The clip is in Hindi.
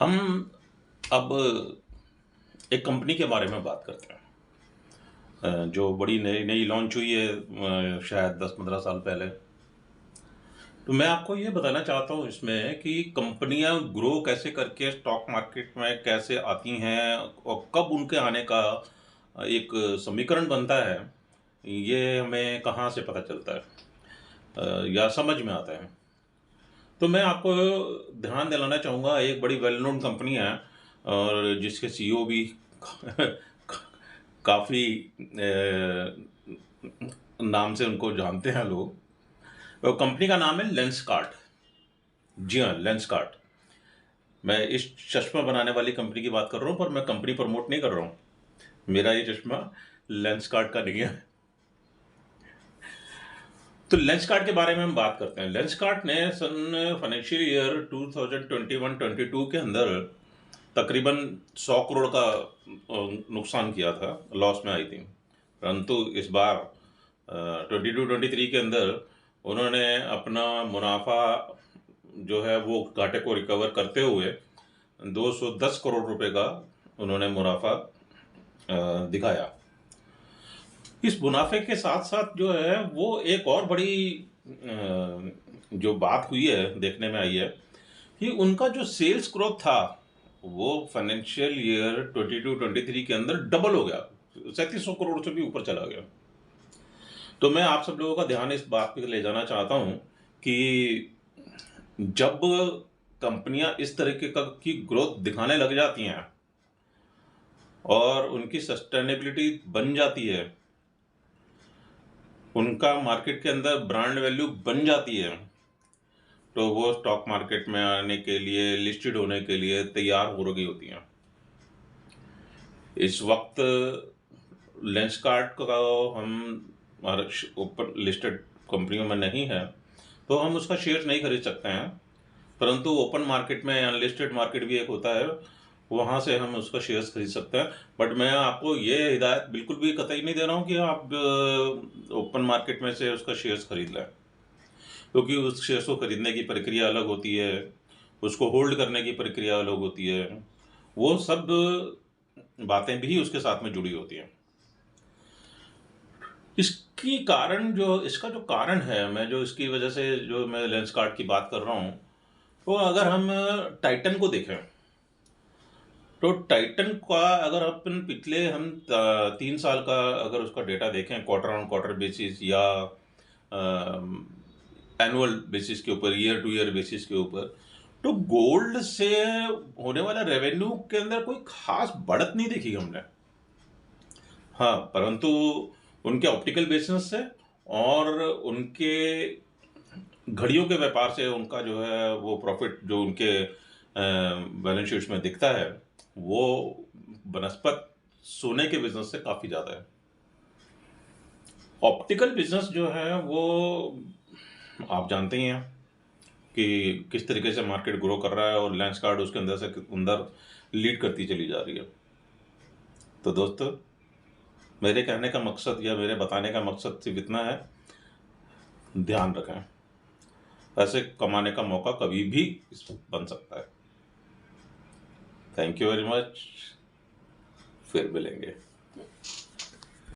हम अब एक कंपनी के बारे में बात करते हैं जो बड़ी नई नई लॉन्च हुई है शायद 10-15 साल पहले। तो मैं आपको ये बताना चाहता हूँ इसमें कि कंपनियां ग्रो कैसे करके स्टॉक मार्केट में कैसे आती हैं और कब उनके आने का एक समीकरण बनता है, ये हमें कहाँ से पता चलता है या समझ में आता है। तो मैं आपको ध्यान दिलाना चाहूँगा, एक बड़ी वेल नोन कंपनी है और जिसके सीईओ भी काफ़ी नाम से उनको जानते हैं लोग। तो कंपनी का नाम है लेंसकार्ट। जी हाँ, लेंसकार्ट। मैं इस चश्मा बनाने वाली कंपनी की बात कर रहा हूँ, पर मैं कंपनी प्रमोट नहीं कर रहा हूँ। मेरा ये चश्मा लेंसकार्ट का नहीं है। तो लेंसकार्ट के बारे में हम बात करते हैं। लेंसकार्ट ने सन फाइनेंशियल ईयर 2021-22 के अंदर तकरीबन 100 करोड़ का नुकसान किया था, लॉस में आई थी। परंतु इस बार 22-23 के अंदर उन्होंने अपना मुनाफा जो है वो घाटे को रिकवर करते हुए 210 करोड़ रुपए का उन्होंने मुनाफा दिखाया। इस मुनाफे के साथ साथ जो है वो एक और बड़ी जो बात हुई है, देखने में आई है कि उनका जो सेल्स ग्रोथ था वो फाइनेंशियल ईयर 22-23 के अंदर डबल हो गया, 3700 करोड़ से भी ऊपर चला गया। तो मैं आप सब लोगों का ध्यान इस बात पे ले जाना चाहता हूँ कि जब कंपनियां इस तरीके की ग्रोथ दिखाने लग जाती हैं और उनकी सस्टेनेबिलिटी बन जाती है, उनका मार्केट के अंदर ब्रांड वैल्यू बन जाती है, तो वो स्टॉक मार्केट में आने के लिए, लिस्टेड होने के लिए तैयार हो रही होती हैं। इस वक्त लेंसकार्ट का हम ऊपर लिस्टेड कंपनियों में नहीं है, तो हम उसका शेयर नहीं खरीद सकते हैं। परंतु ओपन मार्केट में अनलिस्टेड मार्केट भी एक होता है, वहाँ से हम उसका शेयर्स खरीद सकते हैं। बट मैं आपको ये हिदायत बिल्कुल भी कतई नहीं दे रहा हूँ कि आप ओपन मार्केट में से उसका शेयर्स खरीद लें, क्योंकि उस शेयर्स को खरीदने की प्रक्रिया अलग होती है, उसको होल्ड करने की प्रक्रिया अलग होती है, वो सब बातें भी उसके साथ में जुड़ी होती हैं। इसका जो कारण है, मैं जो इसकी वजह से जो मैं लेंसकार्ट की बात कर रहा हूँ, तो अगर हम टाइटन को देखें, तो टाइटन का अगर अपन पिछले हम 3 साल का अगर उसका डेटा देखें, क्वार्टर ऑन क्वार्टर बेसिस या एनुअल बेसिस के ऊपर, ईयर टू ईयर बेसिस के ऊपर, तो गोल्ड से होने वाला रेवेन्यू के अंदर कोई खास बढ़त नहीं देखी हमने। हाँ, परंतु उनके ऑप्टिकल बिजनेस से और उनके घड़ियों के व्यापार से उनका जो है वो प्रॉफिट जो उनके बैलेंस शीट्स में दिखता है, वो बनस्पत सोने के बिजनेस से काफ़ी ज़्यादा है। ऑप्टिकल बिजनेस जो है वो आप जानते ही हैं कि किस तरीके से मार्केट ग्रो कर रहा है और लेंसकार्ट उसके अंदर से अंदर लीड करती चली जा रही है। तो दोस्तों, मेरे कहने का मकसद या मेरे बताने का मकसद सिर्फ इतना है, ध्यान रखें, पैसे कमाने का मौका कभी भी बन सकता है। थैंक यू वेरी मच, फिर मिलेंगे।